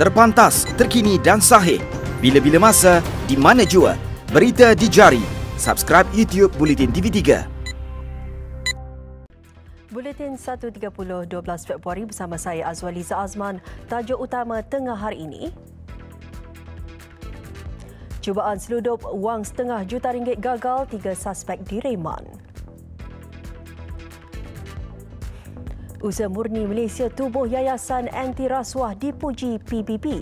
Terpantas, terkini dan sahih. Bila-bila masa, di mana jua. Berita di jari. Subscribe YouTube Buletin TV3. Buletin 1.30 12 Februari bersama saya Azwaliza Azman. Tajuk utama tengah hari ini. Cubaan seludup wang RM1.5 juta gagal, 3 suspek direman. Usaha murni Malaysia tubuh Yayasan Anti Rasuah dipuji PBB.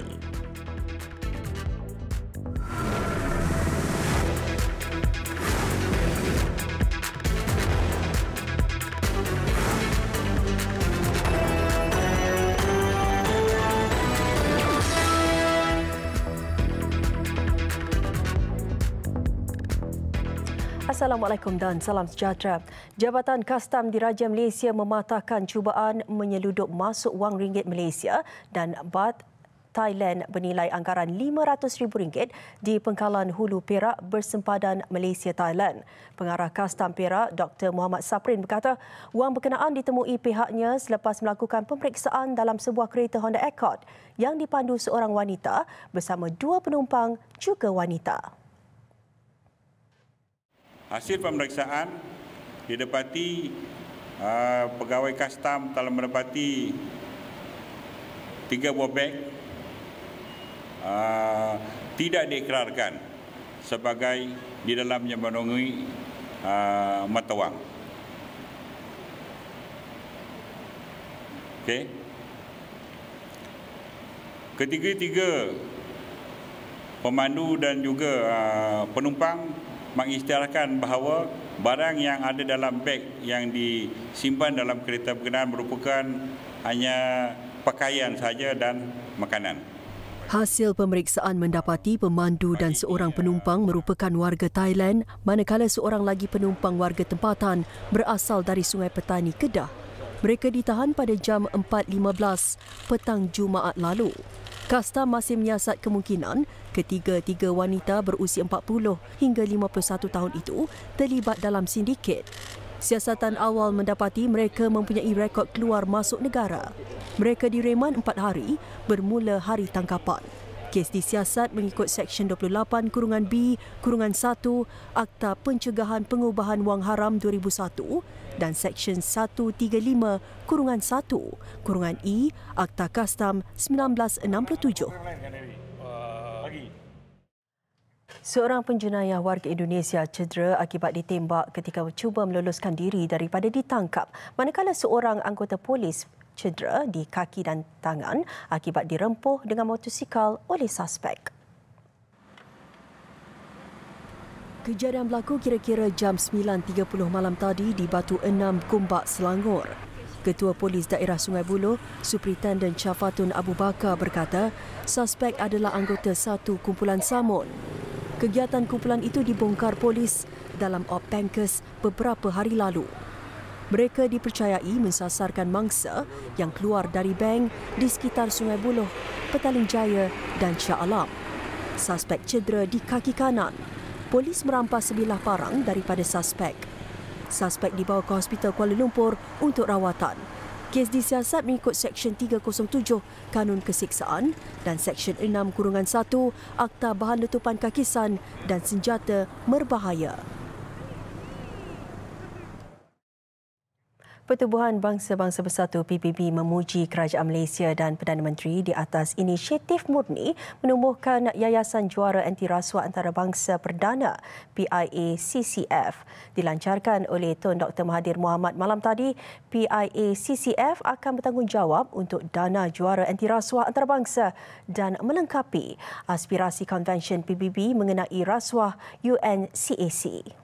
Assalamualaikum dan salam sejahtera. Jabatan Kastam Diraja Malaysia mematahkan cubaan menyeludup masuk wang ringgit Malaysia dan baht Thailand bernilai anggaran RM500,000 di Pengkalan Hulu Perak bersempadan Malaysia-Thailand. Pengarah Kastam Perak, Dr. Muhammad Saprin berkata, wang berkenaan ditemui pihaknya selepas melakukan pemeriksaan dalam sebuah kereta Honda Accord yang dipandu seorang wanita bersama 2 penumpang juga wanita. Hasil pemeriksaan didapati pegawai kastam telah mendapati 3 buah beg tidak diikrarkan sebagai di dalamnya menunggu mata wang. Okey. Ketiga-tiga pemandu dan juga penumpang mengisytiharkan bahawa barang yang ada dalam beg yang disimpan dalam kereta berkenaan merupakan hanya pakaian sahaja dan makanan. Hasil pemeriksaan mendapati pemandu dan seorang penumpang merupakan warga Thailand, manakala seorang lagi penumpang warga tempatan berasal dari Sungai Petani, Kedah. Mereka ditahan pada jam 4.15 petang Jumaat lalu. Kastam masih menyiasat kemungkinan ketiga-tiga wanita berusia 40 hingga 51 tahun itu terlibat dalam sindiket. Siasatan awal mendapati mereka mempunyai rekod keluar masuk negara. Mereka direman 4 hari bermula hari tangkapan. Kes disiasat mengikut Seksyen 28-B-1 Akta Pencegahan Pengubahan Wang Haram 2001 dan Seksyen 135-1-I Akta Kastam 1967. Seorang penjenayah warga Indonesia cedera akibat ditembak ketika cuba meloloskan diri daripada ditangkap, manakala seorang anggota polis cedera di kaki dan tangan akibat dirempuh dengan motosikal oleh suspek. Kejadian berlaku kira-kira jam 9.30 malam tadi di Batu 6, Gombak, Selangor. Ketua Polis Daerah Sungai Buloh, Superintendent Syafatun Abu Bakar berkata, suspek adalah anggota satu kumpulan samun. Kegiatan kumpulan itu dibongkar polis dalam op Pankers beberapa hari lalu. Mereka dipercayai mensasarkan mangsa yang keluar dari bank di sekitar Sungai Buloh, Petaling Jaya dan Shah Alam. Suspek cedera di kaki kanan. Polis merampas sebilah parang daripada suspek. Suspek dibawa ke Hospital Kuala Lumpur untuk rawatan. Kes disiasat mengikut Seksyen 307 Kanun Kesiksaan dan Seksyen 6-1 Akta Bahan Letupan Kakisan dan Senjata Merbahaya. Pertubuhan Bangsa-Bangsa Bersatu PBB memuji Kerajaan Malaysia dan Perdana Menteri di atas inisiatif murni menumbuhkan Yayasan Juara Anti Rasuah Antarabangsa Perdana PIA-CCF. Dilancarkan oleh Tun Dr. Mahathir Mohamad malam tadi, PIA-CCF akan bertanggungjawab untuk dana Juara Anti Rasuah Antarabangsa dan melengkapi aspirasi konvensyen PBB mengenai rasuah UNCAC.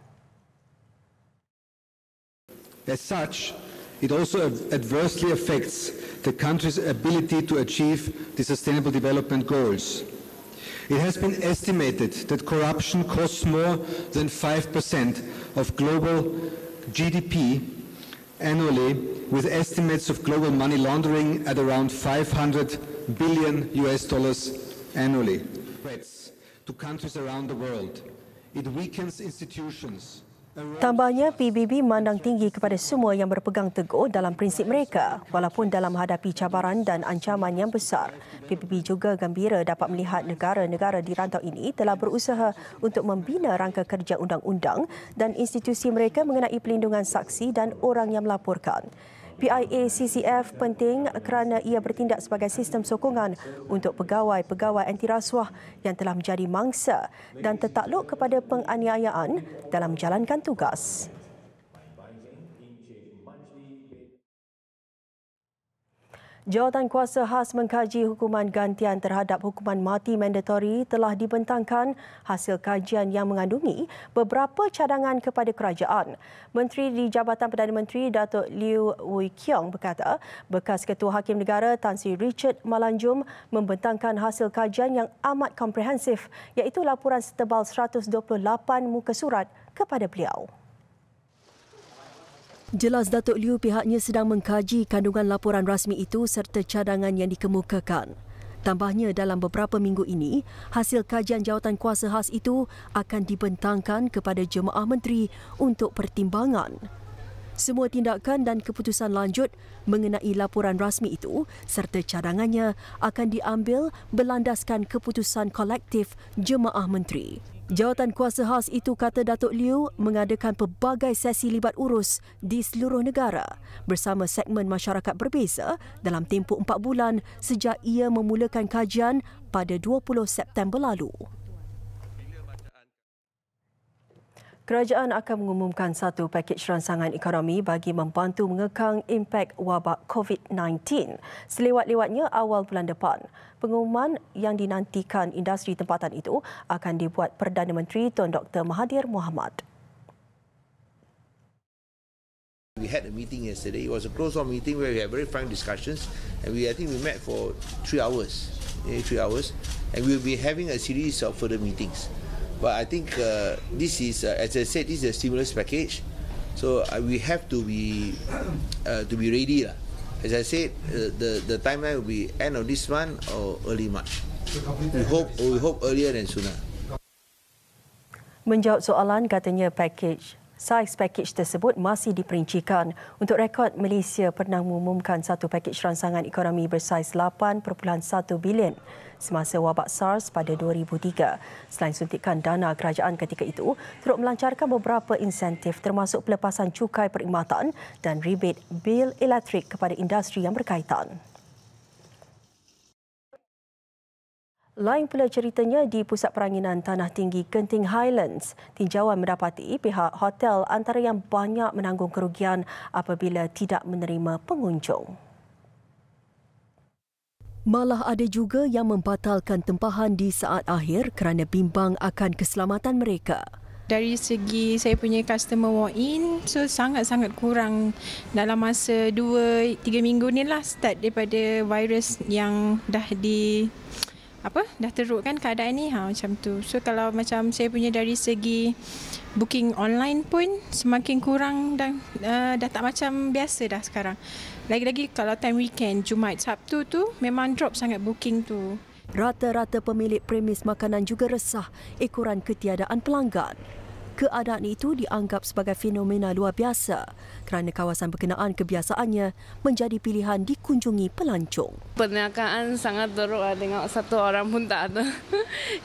As such, it also adversely affects the country's ability to achieve the Sustainable Development Goals. It has been estimated that corruption costs more than 5% of global GDP annually, with estimates of global money laundering at around $500 billion annually. Threats to countries around the world. It weakens institutions Tambahnya, PBB memandang tinggi kepada semua yang berpegang teguh dalam prinsip mereka walaupun dalam menghadapi cabaran dan ancaman yang besar. PBB juga gembira dapat melihat negara-negara di rantau ini telah berusaha untuk membina rangka kerja undang-undang dan institusi mereka mengenai pelindungan saksi dan orang yang melaporkan. PIA-CCF penting kerana ia bertindak sebagai sistem sokongan untuk pegawai-pegawai anti rasuah yang telah menjadi mangsa dan tertakluk kepada penganiayaan dalam menjalankan tugas. Jawatan Kuasa Khas mengkaji hukuman gantian terhadap hukuman mati mandatori telah dibentangkan hasil kajian yang mengandungi beberapa cadangan kepada kerajaan. Menteri di Jabatan Perdana Menteri Datuk Liew Wee Kiong berkata, bekas Ketua Hakim Negara Tan Sri Richard Malanjum membentangkan hasil kajian yang amat komprehensif iaitu laporan setebal 128 muka surat kepada beliau. Jelas Datuk Liew pihaknya sedang mengkaji kandungan laporan rasmi itu serta cadangan yang dikemukakan. Tambahnya, dalam beberapa minggu ini, hasil kajian jawatan kuasa khas itu akan dibentangkan kepada jemaah menteri untuk pertimbangan. Semua tindakan dan keputusan lanjut mengenai laporan rasmi itu serta cadangannya akan diambil berlandaskan keputusan kolektif jemaah menteri. Jawatan kuasa khas itu, kata Datuk Liew, mengadakan pelbagai sesi libat urus di seluruh negara bersama segmen masyarakat berbeza dalam tempoh 4 bulan sejak ia memulakan kajian pada 20 September lalu. Kerajaan akan mengumumkan satu pakej rangsangan ekonomi bagi membantu mengekang impak wabak COVID-19 selewat-lewatnya awal bulan depan. Pengumuman yang dinantikan industri tempatan itu akan dibuat Perdana Menteri Tun Dr. Mahathir Mohamad. We had a meeting yesterday. It was a closed-door meeting where we had very frank discussions, and I think we met for 3 hours, and we will be having a series of further meetings. But I think this is, as I said, this is a stimulus package, so we have to be ready. As I said, the timeline will be end of this month or early March. We hope earlier than sooner. Menjawab soalan, katanya saiz pakej tersebut masih diperincikan. Untuk rekod, Malaysia pernah mengumumkan satu pakej rangsangan ekonomi bersaiz 8.1 bilion semasa wabak SARS pada 2003. Selain suntikan dana kerajaan ketika itu, turut melancarkan beberapa insentif termasuk pelepasan cukai perkhidmatan dan rebate bil elektrik kepada industri yang berkaitan. Lain pula ceritanya di Pusat Peranginan Tanah Tinggi Genting Highlands. Tinjauan mendapati pihak hotel antara yang banyak menanggung kerugian apabila tidak menerima pengunjung. Malah ada juga yang membatalkan tempahan di saat akhir kerana bimbang akan keselamatan mereka. Dari segi saya punya customer walk-in, so sangat-sangat kurang dalam masa 2-3 minggu ni lah, start daripada virus yang dah terukkan keadaan ni, macam tu. So kalau macam saya punya dari segi booking online pun semakin kurang dan dah tak macam biasa dah sekarang. Lagi-lagi kalau time weekend, Jumaat, Sabtu tu memang drop sangat booking tu. Rata-rata pemilik premis makanan juga resah ekoran ketiadaan pelanggan. Keadaan itu dianggap sebagai fenomena luar biasa kerana kawasan berkenaan kebiasaannya menjadi pilihan dikunjungi pelancong. Perniagaan sangat teruk lah, tengok satu orang pun tak ada.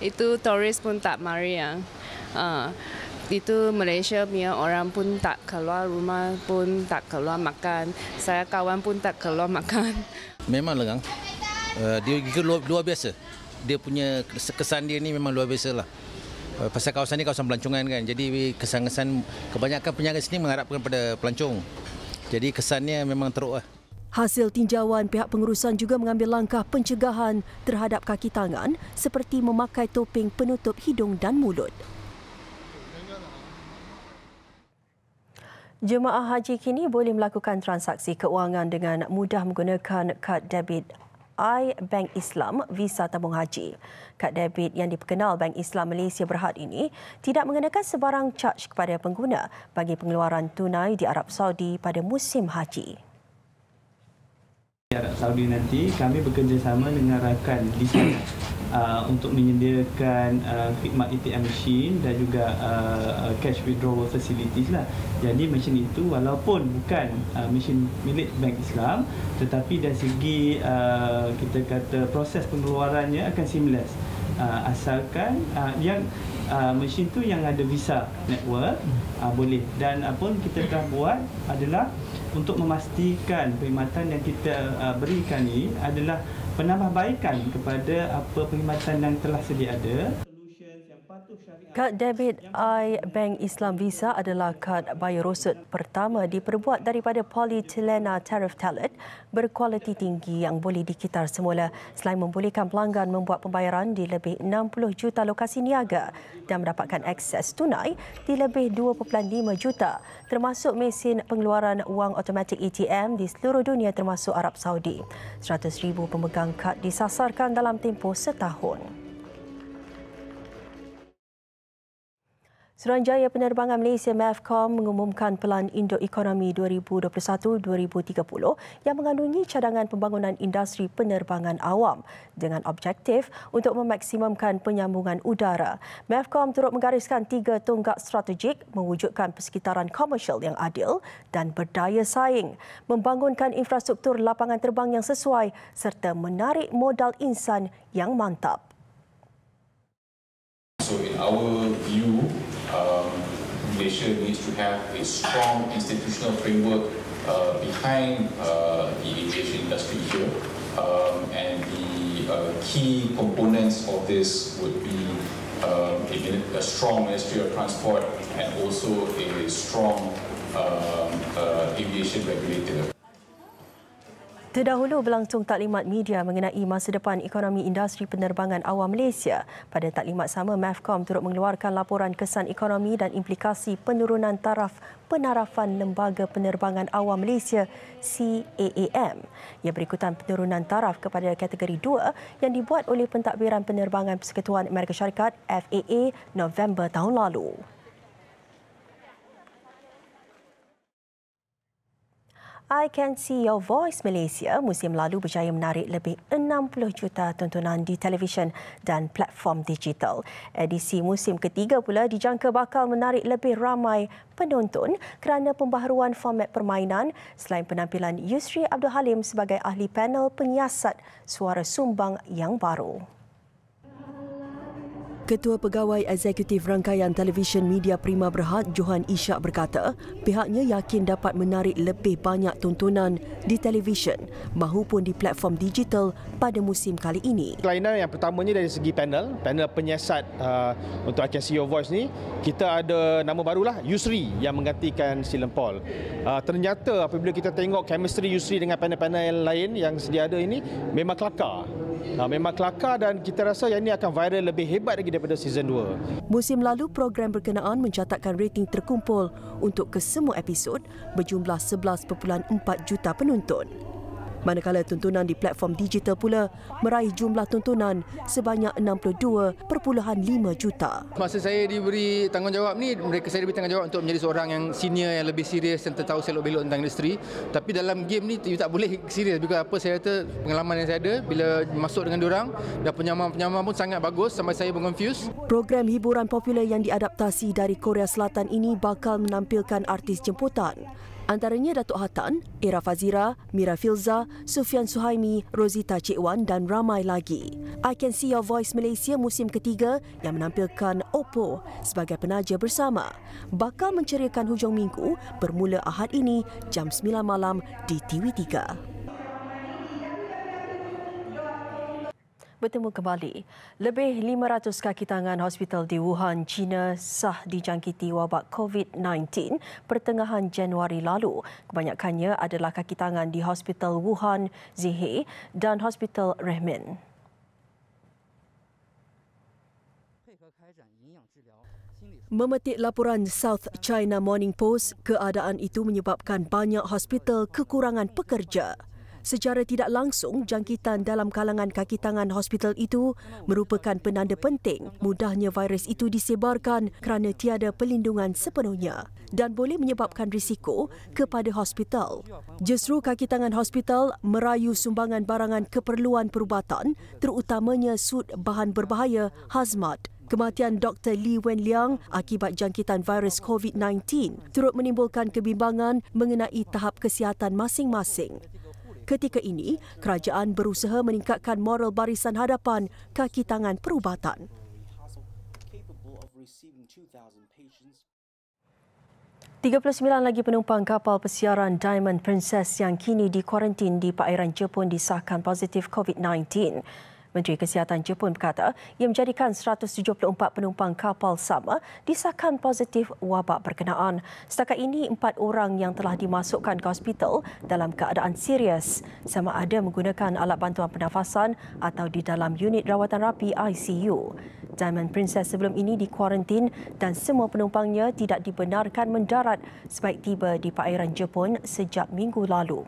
Itu turis pun tak mari yang. Itu Malaysia punya orang pun tak keluar rumah, pun tak keluar makan. Saya kawan pun tak keluar makan. Memang lengang. Dia luar biasa. Dia punya kesan dia ni memang luar biasa lah. Pasal kawasan ni kawasan pelancongan kan. Jadi kesan-kesan kebanyakan peniaga sini mengharapkan pada pelancong. Jadi kesannya memang teruk lah. Hasil tinjauan, pihak pengurusan juga mengambil langkah pencegahan terhadap kaki tangan seperti memakai topeng penutup hidung dan mulut. Jemaah haji kini boleh melakukan transaksi keuangan dengan mudah menggunakan kad debit iBank Islam Visa Tabung Haji. Kad debit yang diperkenal Bank Islam Malaysia Berhad ini tidak mengenakan sebarang caj kepada pengguna bagi pengeluaran tunai di Arab Saudi pada musim haji. Di Arab Saudi nanti kami bekerjasama dengan rakan di sana untuk menyediakan khidmat ATM machine dan juga cash withdrawal facilities lah. Jadi mesin itu walaupun bukan mesin milik Bank Islam, tetapi dari segi kita kata proses pengeluarannya akan seamless. Asalkan yang mesin tu yang ada Visa network boleh. Dan apa yang kita telah buat adalah untuk memastikan perkhidmatan yang kita berikan ni adalah penambahbaikan kepada apa perkhidmatan yang telah sedia ada. Kad debit iBank Islam Visa adalah kad bayar rosot pertama diperbuat daripada polyethylene tariff tallet berkualiti tinggi yang boleh dikitar semula selain membolehkan pelanggan membuat pembayaran di lebih 60 juta lokasi niaga dan mendapatkan akses tunai di lebih 2.5 juta termasuk mesin pengeluaran wang automatik ATM di seluruh dunia termasuk Arab Saudi. 100,000 pemegang kad disasarkan dalam tempoh setahun. Suruhanjaya Penerbangan Malaysia MEFCOM mengumumkan Pelan Indo-Ekonomi 2021-2030 yang mengandungi cadangan pembangunan industri penerbangan awam dengan objektif untuk memaksimumkan penyambungan udara. MEFCOM turut menggariskan 3 tonggak strategik mewujudkan persekitaran komersial yang adil dan berdaya saing, membangunkan infrastruktur lapangan terbang yang sesuai serta menarik modal insan yang mantap. So in our view, Malaysia needs to have a strong institutional framework behind the aviation industry here, and the key components of this would be a strong Ministry of Transport and also a strong aviation regulator. Terdahulu berlangsung taklimat media mengenai masa depan ekonomi industri penerbangan awam Malaysia. Pada taklimat sama, MEFCOM turut mengeluarkan laporan kesan ekonomi dan implikasi penurunan taraf penarafan Lembaga Penerbangan Awam Malaysia CAAM. Ia berikutan penurunan taraf kepada kategori 2 yang dibuat oleh Pentadbiran Penerbangan Persekutuan Amerika Syarikat FAA November tahun lalu. I Can See Your Voice Malaysia musim lalu berjaya menarik lebih 60 juta tontonan di televisyen dan platform digital. Edisi musim ketiga pula dijangka bakal menarik lebih ramai penonton kerana pembaharuan format permainan selain penampilan Yusri Abdul Halim sebagai ahli panel penyiasat suara sumbang yang baru. Ketua Pegawai Eksekutif Rangkaian Televisyen Media Prima Berhad, Johan Ishak berkata, pihaknya yakin dapat menarik lebih banyak tontonan di televisyen mahupun di platform digital pada musim kali ini. Kelainan yang pertamanya dari segi panel penyiasat untuk I Can See Your Voice ni, kita ada nama barulah Yusri yang menggantikan Silen Paul. Ternyata apabila kita tengok chemistry Yusri dengan panel-panel lain yang sedia ada ini memang kelakar. Memang kelakar dan kita rasa yang ini akan viral lebih hebat lagi daripada season 2. Musim lalu, program berkenaan mencatatkan rating terkumpul untuk kesemua episod berjumlah 11.4 juta penonton. Manakala tontonan di platform digital pula meraih jumlah tontonan sebanyak 62.5 juta. Masa saya diberi tanggungjawab ni, saya diberi tanggungjawab untuk menjadi seorang yang senior yang lebih serius dan tahu selok-belok tentang industri. Tapi dalam game ni you tak boleh serius, because apa saya kata pengalaman yang saya ada bila masuk dengan diorang dan penyamar pun sangat bagus sampai saya pun confused. Program hiburan popular yang diadaptasi dari Korea Selatan ini bakal menampilkan artis jemputan. Antaranya Datuk Hatan, Era Fazira, Mira Filza, Sufian Suhaimi, Rosita Cik Wan dan ramai lagi. I Can See Your Voice Malaysia musim ketiga yang menampilkan Oppo sebagai penaja bersama bakal menceriakan hujung minggu bermula Ahad ini jam 9 malam di TV3. Bertemu kembali. Lebih 500 kaki tangan hospital di Wuhan, China sah dijangkiti wabak COVID-19 pertengahan Januari lalu. Kebanyakannya adalah kaki tangan di Hospital Wuhan, Zhehe dan Hospital Rehman. Memetik laporan South China Morning Post, keadaan itu menyebabkan banyak hospital kekurangan pekerja. Secara tidak langsung, jangkitan dalam kalangan kaki tangan hospital itu merupakan penanda penting mudahnya virus itu disebarkan kerana tiada perlindungan sepenuhnya dan boleh menyebabkan risiko kepada hospital. Justru kaki tangan hospital merayu sumbangan barangan keperluan perubatan, terutamanya sud bahan berbahaya hazmat. Kematian Dr. Lee Wen Liang akibat jangkitan virus COVID-19 turut menimbulkan kebimbangan mengenai tahap kesihatan masing-masing. Ketika ini, kerajaan berusaha meningkatkan moral barisan hadapan kaki tangan perubatan. 39 lagi penumpang kapal pesiaran Diamond Princess yang kini dikuarantin di perairan Jepun disahkan positif COVID-19. Menteri Kesihatan Jepun berkata ia menjadikan 174 penumpang kapal sama disahkan positif wabak berkenaan. Setakat ini 4 orang yang telah dimasukkan ke hospital dalam keadaan serius sama ada menggunakan alat bantuan pernafasan atau di dalam unit rawatan rapi ICU. Diamond Princess sebelum ini dikuarantin dan semua penumpangnya tidak dibenarkan mendarat sebaik tiba di perairan Jepun sejak minggu lalu.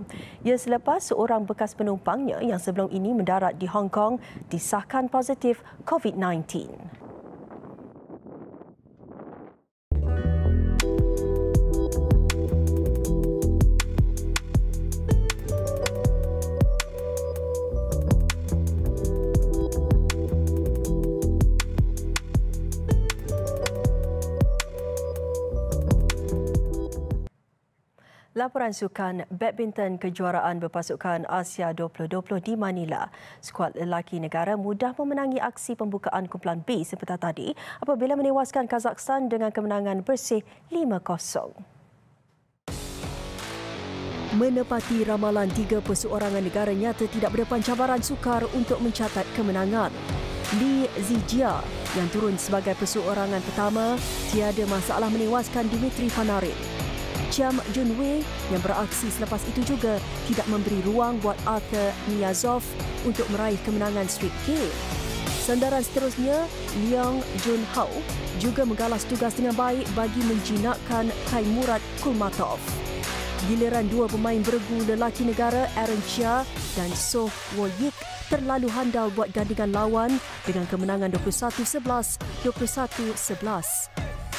Ia selepas seorang bekas penumpangnya yang sebelum ini mendarat di Hong Kong disahkan positif COVID-19. Laporan sukan badminton kejuaraan berpasukan Asia 2020 di Manila. Skuad lelaki negara mudah memenangi aksi pembukaan kumpulan B sebentar tadi apabila menewaskan Kazakhstan dengan kemenangan bersih 5-0. Menepati ramalan 3 perseorangan negara nyata tidak berdepan cabaran sukar untuk mencatat kemenangan. Li Zijia yang turun sebagai perseorangan pertama tiada masalah menewaskan Dmitry Panarin. Chiam Junwei yang beraksi selepas itu juga tidak memberi ruang buat Arthur Niyazov untuk meraih kemenangan straight game. Sandaran seterusnya, Liang Junhao juga menggalas tugas dengan baik bagi menjinakkan Kaimurad Kulmatov. Giliran 2 pemain beregu lelaki negara Aaron Chia dan So Wo-yik terlalu handal buat gandingan lawan dengan kemenangan 21-11, 21-11.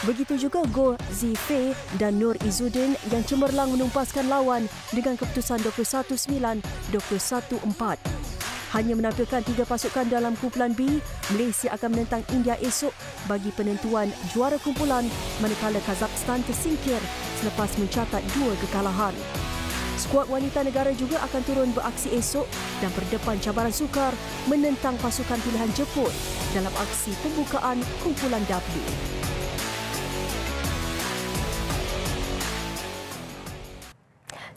Begitu juga Go Zifei dan Nur Izzuddin yang cemerlang menumpaskan lawan dengan keputusan 21-9, 21-4. Hanya menampilkan 3 pasukan dalam kumpulan B, Malaysia akan menentang India esok bagi penentuan juara kumpulan manakala Kazakhstan tersingkir selepas mencatat 2 kekalahan. Skuad wanita negara juga akan turun beraksi esok dan berdepan cabaran sukar menentang pasukan pilihan Jepun dalam aksi pembukaan kumpulan W.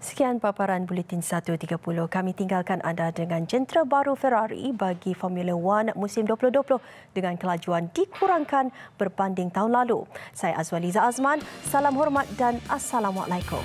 Sekian paparan Buletin 1.30. Kami tinggalkan anda dengan jentera baru Ferrari bagi Formula One musim 2020 dengan kelajuan dikurangkan berbanding tahun lalu. Saya Azwaliza Azman. Salam hormat dan Assalamualaikum.